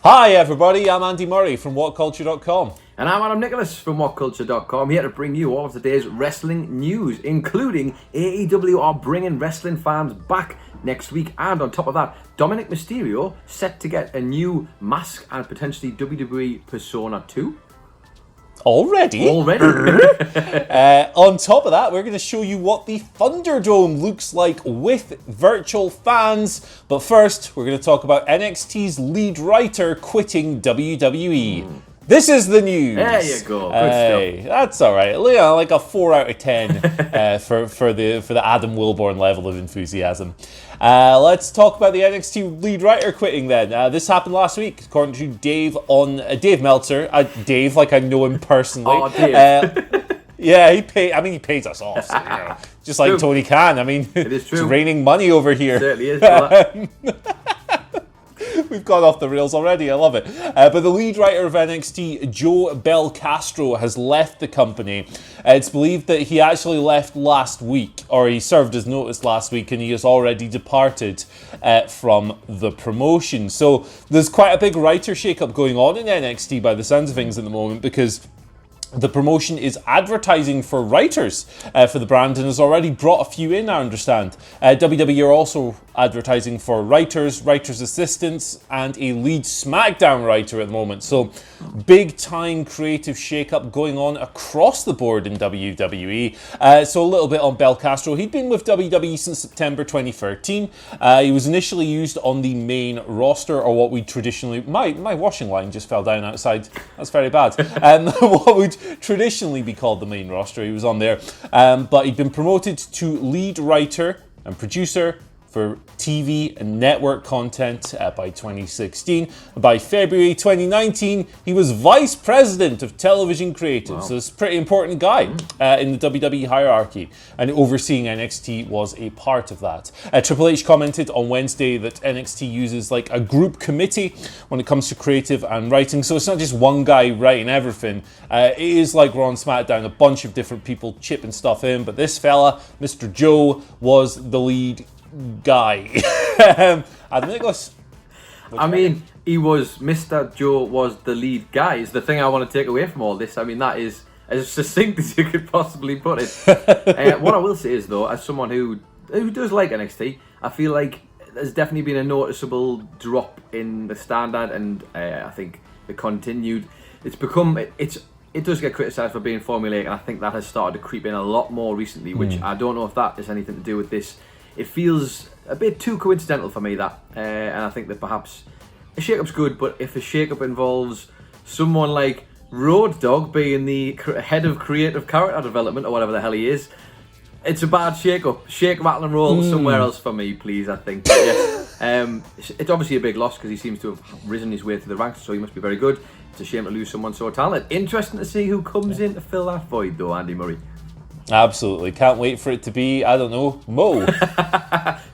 Hi everybody, I'm Andy Murray from WhatCulture.com. And I'm Adam Nicholas from WhatCulture.com, here to bring you all of today's wrestling news, including AEW are bringing wrestling fans back next week. And on top of that, Dominik Mysterio set to get a new mask and potentially WWE Persona 2. Already? On top of that, we're going to show you what the ThunderDome looks like with virtual fans. But first, we're going to talk about NXT's lead writer quitting WWE. This is the news. There you go. Good stuff. That's all right. Like a 4 out of 10 for the Adam Wilborn level of enthusiasm. Let's talk about the NXT lead writer quitting then. This happened last week, according to Dave Meltzer. Dave, like I know him personally. Oh, Dave. Yeah, he pays us off. So, just like Tony Khan. I mean, it is true. It's raining money over here. It certainly is. We've gone off the rails already, I love it. But the lead writer of NXT, Joe Belcastro, has left the company. It's believed that he actually left last week, or he served his notice last week, and he has already departed from the promotion. So there's quite a big writer shake-up going on in NXT by the sounds of things at the moment, because the promotion is advertising for writers for the brand and has already brought a few in, I understand. WWE are also advertising for writers, writers' assistants, and a lead SmackDown writer at the moment. So big time creative shake-up going on across the board in WWE. So a little bit on Belcastro. He'd been with WWE since September 2013. He was initially used on the main roster, or what we traditionally... My washing line just fell down outside. That's very bad. What would traditionally be called the main roster. He was on there. But he'd been promoted to lead writer and producer for TV and network content by 2016. By February 2019, he was Vice President of Television Creative. Wow. So it's a pretty important guy in the WWE hierarchy. And overseeing NXT was a part of that. Triple H commented on Wednesday that NXT uses like a group committee when it comes to creative and writing. So it's not just one guy writing everything. It is like Raw and SmackDown, a bunch of different people chipping stuff in. But this fella, Mr. Joe, was the lead guy. Adam Nicholas. I mean, Mr. Joe was the lead guy, is the thing I want to take away from all this. I mean, that is as succinct as you could possibly put it. What I will say is, though, as someone who does like NXT, I feel like there's definitely been a noticeable drop in the standard, and I think the continued. It does get criticised for being formulaic, and I think that has started to creep in a lot more recently, which I don't know if that has anything to do with this. It feels a bit too coincidental for me, that. And I think that perhaps a shake-up's good, but if a shake-up involves someone like Road Dogg being the head of creative character development, or whatever the hell he is, it's a bad shake-up. Shake, rattle and roll somewhere else for me, please, I think. But yeah, it's obviously a big loss because he seems to have risen his way through the ranks, so he must be very good. It's a shame to lose someone so talented. Interesting to see who comes in to fill that void, though, Andy Murray. Absolutely. Can't wait for it to be, I don't know, Mo.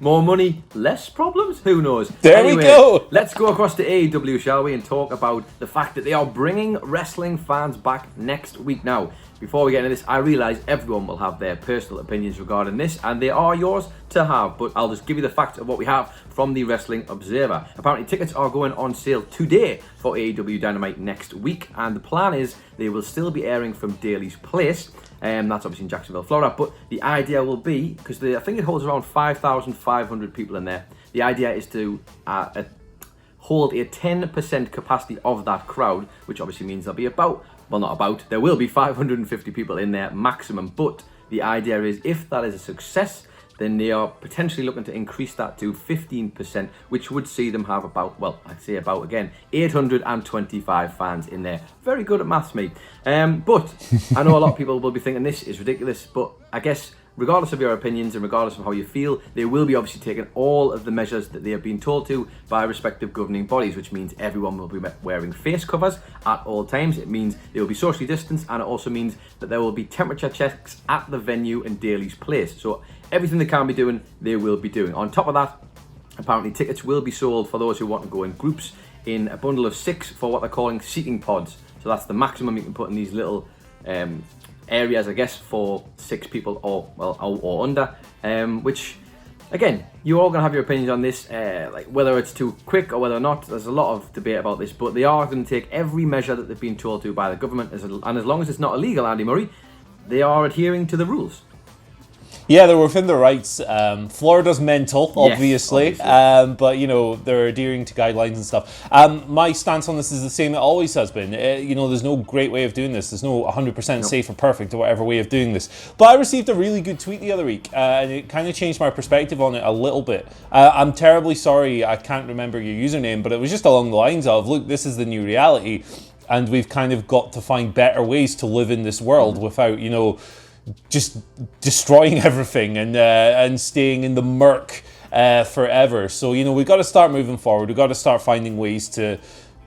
More money, less problems? Who knows? There we go. Let's go across to AEW, shall we, and talk about the fact that they are bringing wrestling fans back next week. Now, before we get into this, I realise everyone will have their personal opinions regarding this, and they are yours to have, but I'll just give you the facts of what we have from the Wrestling Observer. Apparently, tickets are going on sale today for AEW Dynamite next week, and the plan is they will still be airing from Daly's Place. That's obviously in Jacksonville, Florida. But the idea will be, because I think it holds around 5,500 people in there, the idea is to hold a 10% capacity of that crowd, which obviously means there'll be there will be 550 people in there maximum. But the idea is, if that is a success, then they are potentially looking to increase that to 15%, which would see them have about 825 fans in there. Very good at maths, mate. But I know a lot of people will be thinking this is ridiculous, but I guess regardless of your opinions and regardless of how you feel, they will be obviously taking all of the measures that they have been told to by respective governing bodies, which means everyone will be wearing face covers at all times. It means they will be socially distanced, and it also means that there will be temperature checks at the venue in Daly's Place. So everything they can be doing, they will be doing. On top of that, apparently tickets will be sold for those who want to go in groups in a bundle of 6 for what they're calling seating pods. So that's the maximum you can put in these little areas, I guess, for 6 people or under, which again, you're all going to have your opinions on this, like whether it's too quick or whether or not. There's a lot of debate about this, but they are going to take every measure that they've been told to by the government, and as long as it's not illegal, Andy Murray, they are adhering to the rules. Yeah, they're within their rights. Florida's mental, obviously. Yes. But, they're adhering to guidelines and stuff. My stance on this is the same it always has been. There's no great way of doing this. There's no 100% safe or perfect or whatever way of doing this. But I received a really good tweet the other week, and it kind of changed my perspective on it a little bit. I'm terribly sorry, I can't remember your username, but it was just along the lines of, look, this is the new reality, and we've kind of got to find better ways to live in this world without, just destroying everything and staying in the murk forever. So, we've got to start moving forward. We've got to start finding ways to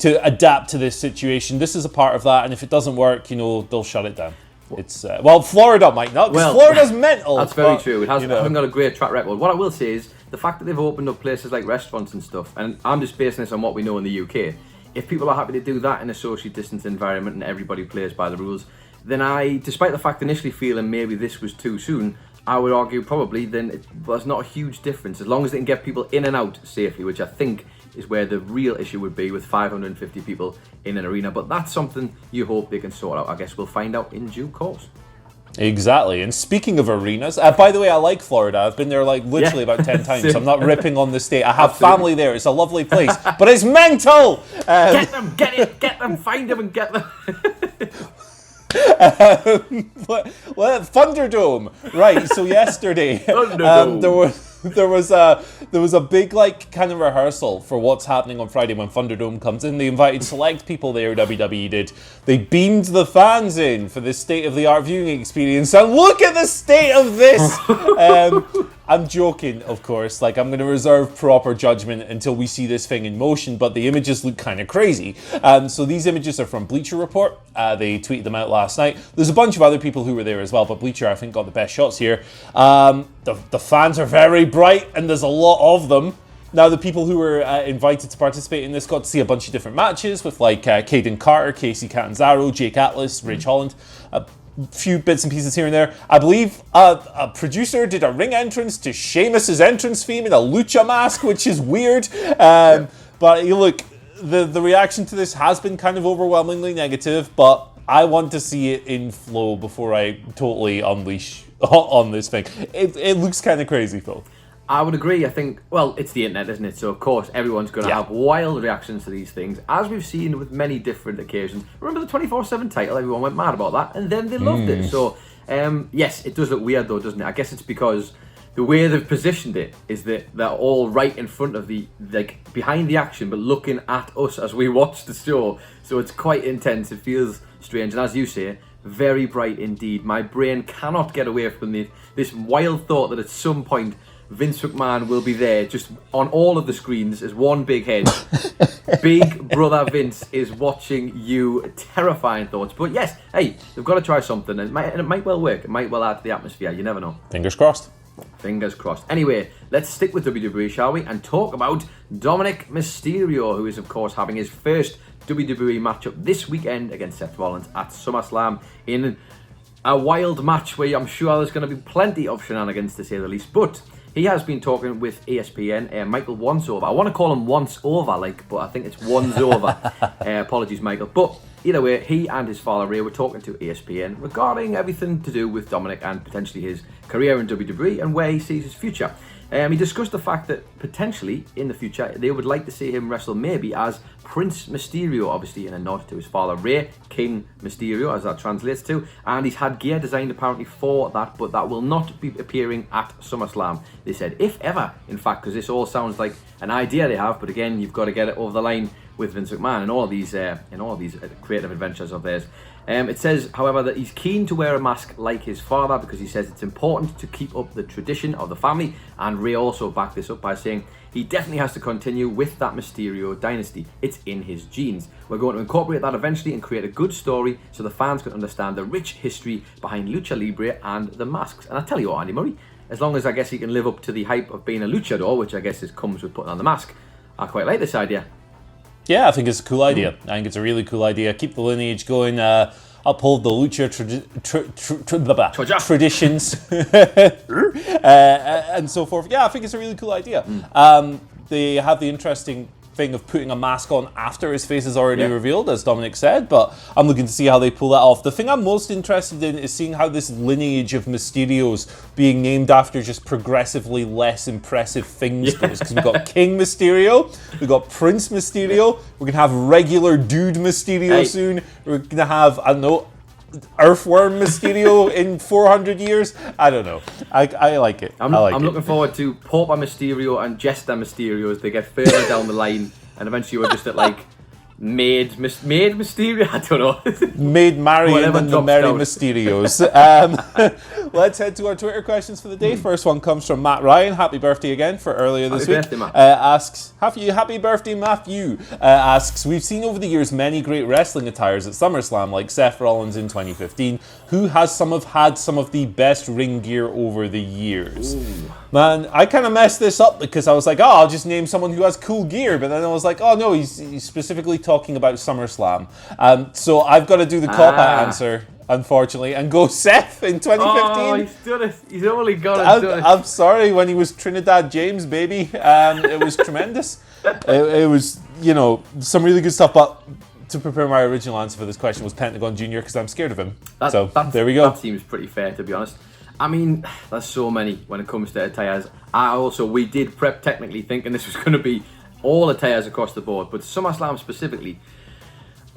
adapt to this situation. This is a part of that, and if it doesn't work, they'll shut it down. It's Florida might not, because Florida's mental. That's very true. It hasn't got a great track record. What I will say is the fact that they've opened up places like restaurants and stuff, and I'm just basing this on what we know in the UK. If people are happy to do that in a socially distanced environment and everybody plays by the rules, then despite the fact initially feeling maybe this was too soon, I would argue probably then there's not a huge difference as long as they can get people in and out safely, which I think is where the real issue would be with 550 people in an arena. But that's something you hope they can sort out. I guess we'll find out in due course. Exactly. And speaking of arenas, by the way, I like Florida. I've been there literally about 10 times. I'm not ripping on the state. I have family there. It's a lovely place, but it's mental. Get them, get them, find them and get them. ThunderDome. Right, so yesterday there was a big kind of rehearsal for what's happening on Friday when ThunderDome comes in. They invited select people there, WWE did. They beamed the fans in for this state-of-the-art viewing experience, and look at the state of this! I'm joking, of course. I'm going to reserve proper judgment until we see this thing in motion, but the images look kind of crazy. So these images are from Bleacher Report. They tweeted them out last night. There's a bunch of other people who were there as well, but Bleacher, I think, got the best shots here. The fans are very bright, and there's a lot of them. Now, the people who were invited to participate in this got to see a bunch of different matches with Caden Carter, Casey Catanzaro, Jake Atlas, Ridge Holland. A few bits and pieces here and there. I believe a producer did a ring entrance to Sheamus's entrance theme in a lucha mask, which is weird. But look, the reaction to this has been kind of overwhelmingly negative, but I want to see it in flow before I totally unleash on this thing. It looks kind of crazy, Phil. I would agree. I think, it's the internet, isn't it? So, of course, everyone's going to have wild reactions to these things, as we've seen with many different occasions. Remember the 24/7 title? Everyone went mad about that, and then they loved it. So, yes, it does look weird, though, doesn't it? I guess it's because the way they've positioned it is that they're all right in front of behind the action, but looking at us as we watch the show. So it's quite intense. It feels strange. And as you say, very bright indeed. My brain cannot get away from this wild thought that at some point Vince McMahon will be there just on all of the screens as one big head. Big brother Vince is watching you. Terrifying thoughts. But yes, hey, they've got to try something, and it might well work. It might well add to the atmosphere. You never know. Fingers crossed. Fingers crossed. Anyway, let's stick with WWE, shall we? And talk about Dominik Mysterio, who is, of course, having his first WWE matchup this weekend against Seth Rollins at SummerSlam in a wild match where I'm sure there's going to be plenty of shenanigans, to say the least. But he has been talking with ESPN, Michael Onceover. I want to call him Once Over, but I think it's One's Over. Apologies, Michael. But either way, he and his father Ray were talking to ESPN regarding everything to do with Dominik and potentially his career in WWE and where he sees his future. He discussed the fact that potentially in the future they would like to see him wrestle maybe as Prince Mysterio, obviously in a nod to his father Ray, King Mysterio as that translates to, and he's had gear designed apparently for that, but that will not be appearing at SummerSlam, they said, if ever, in fact, because this all sounds like an idea they have, but again, you've got to get it over the line with Vince McMahon and all these creative adventures of theirs. It says, however, that he's keen to wear a mask like his father because he says it's important to keep up the tradition of the family, and Ray also backed this up by saying he definitely has to continue with that Mysterio dynasty. It's in his genes. We're going to incorporate that eventually and create a good story so the fans can understand the rich history behind Lucha Libre and the masks. And I tell you what, Andy Murray, as long as I guess he can live up to the hype of being a luchador, which I guess comes with putting on the mask, I quite like this idea. Yeah, I think it's a cool idea. I think it's a really cool idea. Keep the lineage going. uphold the lucha traditions and so forth. Yeah, I think it's a really cool idea. They have the interesting thing of putting a mask on after his face is already revealed, as Dominik said, but I'm looking to see how they pull that off. The thing I'm most interested in is seeing how this lineage of Mysterios being named after just progressively less impressive things goes. Because we've got King Mysterio, we've got Prince Mysterio, we're going to have regular Dude Mysterio soon, we're going to have, I don't know, Earthworm Mysterio in 400 years. I don't know. I like it. I'm looking forward to Pauper Mysterio and Jester Mysterio as they get further down the line, and eventually we're just at like Maid Mysterio. I don't know. Maid Marian and the Merry Mysterios. Let's head to our Twitter questions for the day. First one comes from Matt Ryan. Happy birthday again for earlier this week. Happy birthday, Matt. Asks, happy birthday, Matthew. Asks, we've seen over the years many great wrestling attires at SummerSlam, like Seth Rollins in 2015. Who has had some of the best ring gear over the years? Ooh. Man, I kind of messed this up because I was like, I'll just name someone who has cool gear. But then I was like, oh no, he's specifically talking about SummerSlam. So I've got to do the cop-out answer, unfortunately, and go Seth in 2015. Oh, he's done it. He's only done it. I'm sorry, when he was Trinidad James, baby. It was tremendous. It was, some really good stuff. But to prepare my original answer for this question was Pentagon Jr. because I'm scared of him. There we go. That seems pretty fair, to be honest. I mean, there's so many when it comes to attires. We did prep technically thinking this was going to be all attires across the board, but SummerSlam specifically,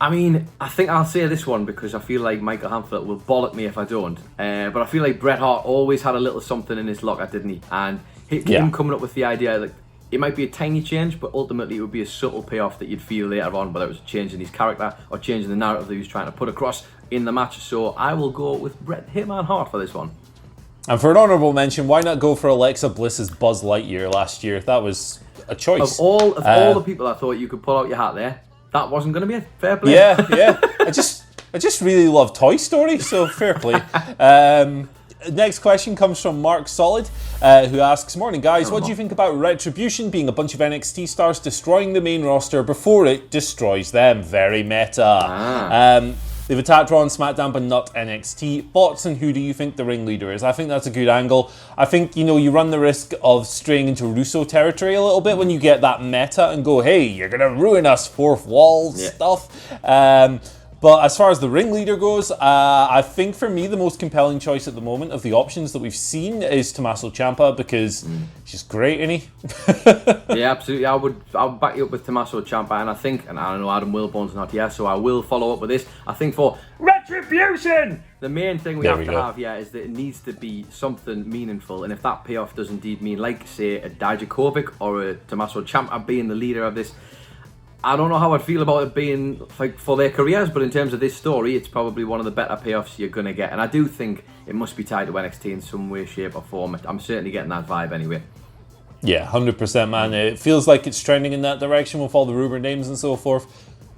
I mean, I think I'll say this one because I feel like Michael Hamflett will bollock me if I don't. But I feel like Bret Hart always had a little something in his locker, didn't he? And him coming up with the idea that it might be a tiny change, but ultimately it would be a subtle payoff that you'd feel later on, whether it was a change in his character or changing the narrative that he was trying to put across in the match. So I will go with Bret Hitman Hart for this one. And for an honourable mention, why not go for Alexa Bliss's Buzz Lightyear last year? That was a choice. Of all the people I thought you could pull out your hat there, that wasn't going to be a fair play. Yeah. I just really love Toy Story, so fair play. Next question comes from Mark Solid, who asks, morning guys, what do you think about Retribution being a bunch of NXT stars destroying the main roster before it destroys them? Very meta. They've attacked Raw and SmackDown, but not NXT. Thoughts on who do you think the ringleader is? I think that's a good angle. I think, you run the risk of straying into Russo territory a little bit when you get that meta and go, hey, you're going to ruin us, fourth wall stuff. But as far as the ringleader goes, I think for me the most compelling choice at the moment of the options that we've seen is Tommaso Ciampa because he's great, isn't he? Yeah, absolutely. I'll back you up with Tommaso Ciampa, and I don't know, Adam Wilborn's not here, so I will follow up with this. I think for Retribution, the main thing we have to have here is that it needs to be something meaningful, and if that payoff does indeed mean, like, say, a Dijakovic or a Tommaso Ciampa being the leader of this, I don't know how I'd feel about it being like for their careers, but in terms of this story, it's probably one of the better payoffs you're going to get. And I do think it must be tied to NXT in some way, shape or form. I'm certainly getting that vibe anyway. Yeah, 100%, man. It feels like it's trending in that direction with all the rumored names and so forth.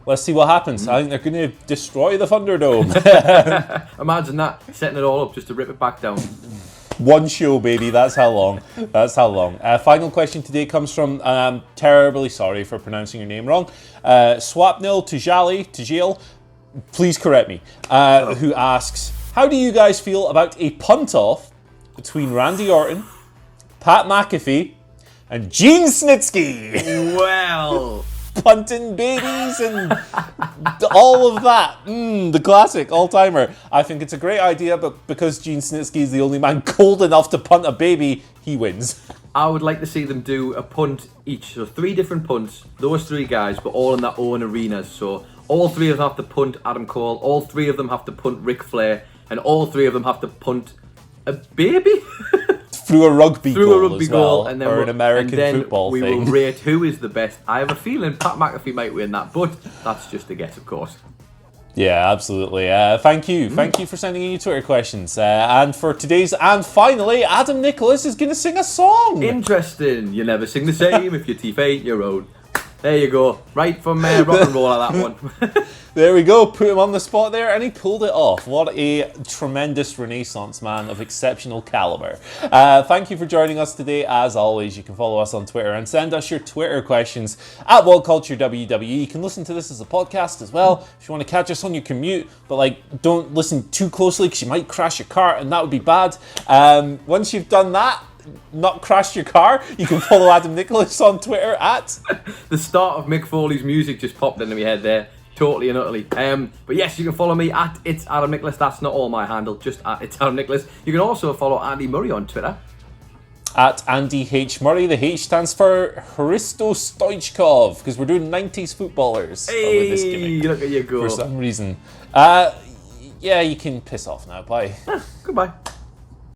Let's see what happens. I think they're going to destroy the ThunderDome. Imagine that, setting it all up just to rip it back down. One show, baby. That's how long. Final question today comes from, terribly sorry for pronouncing your name wrong, Swapnil Tujale, please correct me, who asks, how do you guys feel about a punt-off between Randy Orton, Pat McAfee, and Gene Snitsky? Well... punting babies and all of that. The classic, all-timer. I think it's a great idea, but because Gene Snitsky is the only man cold enough to punt a baby, he wins. I would like to see them do a punt each. So 3 different punts, those 3 guys, but all in their own arenas. So all 3 of them have to punt Adam Cole, all 3 of them have to punt Ric Flair, and all 3 of them have to punt a baby? Through a rugby goal, and then or an American football thing. We will rate who is the best. I have a feeling Pat McAfee might win that, but that's just a guess, of course. Yeah, absolutely. Thank you for sending in your Twitter questions. And for today's, and finally, Adam Nicholas is going to sing a song. Interesting. You never sing the same if your teeth ain't your own. There you go. Right from rock and roll at that one. There we go. Put him on the spot there, and he pulled it off. What a tremendous renaissance man of exceptional caliber. Thank you for joining us today. As always, you can follow us on Twitter and send us your Twitter questions at WhatCulture WWE. You can listen to this as a podcast as well if you want to catch us on your commute, but don't listen too closely because you might crash your car, and that would be bad. Once you've done that, not crashed your car, you can follow Adam Nicholas on Twitter at... The start of Mick Foley's music just popped into my head there. Totally and utterly. But yes, you can follow me at It's Adam Nicholas. That's not all my handle, just at It's Adam Nicholas. You can also follow Andy Murray on Twitter. At Andy H. Murray. The H stands for Hristo Stoichkov, because we're doing 90s footballers with this gimmick. Look at you go. For some reason. Yeah, you can piss off now. Bye. Goodbye.